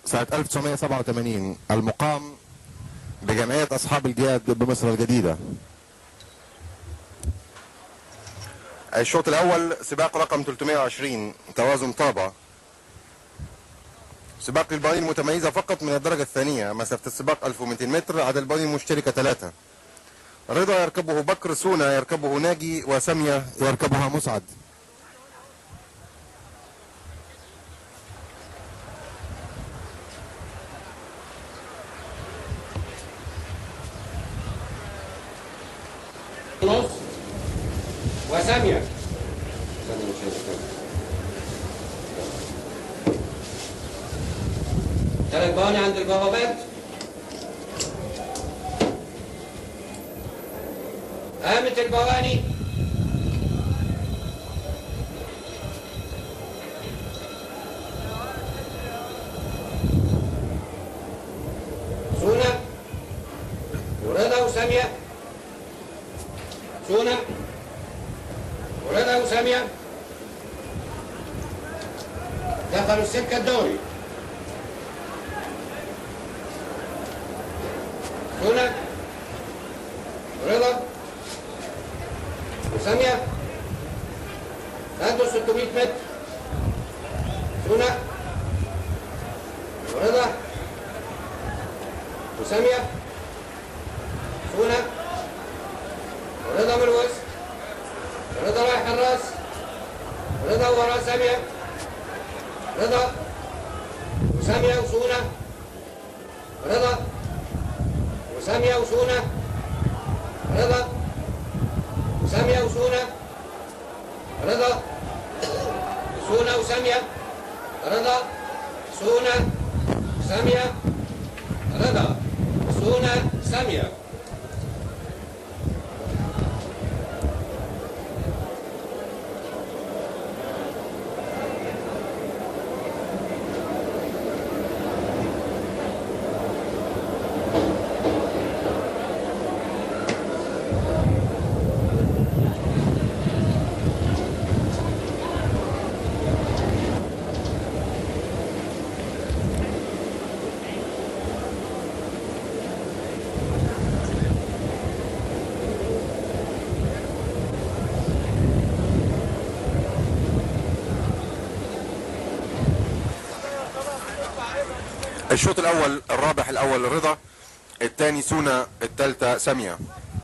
سنة 1987 المقام بجمعية أصحاب الجياد بمصر الجديدة. الشوط الأول سباق رقم 320 توازن طابة، سباق للبواني المتميزة فقط من الدرجة الثانية. مسافة السباق 1200 متر. عدد البواني المشتركة 3. رضا يركبه بكر، سونا يركبه ناجي، وسامية يركبها مسعد. نص وسامية. ثلاث بواني عند البوابات. قامت البواني. سونا ورضا وسامية. سونا ورضا وسامية دخلوا السكة الدوري. سونا ورضا وسامية خدوا 600 متر. سونا ورضا وسامية. سونا ورضا من الوسط. رضا رايح الراس. رضا ورا سامية. رضا وسامية وسونا. رضا وسامية وسونا. رضا وسامية وسونا. رضا سونا وسامية. رضا سونا سامية. رضا سونا سامية. الشوط الأول الرابح الأول رضا، الثاني سونا، الثالثة سامية.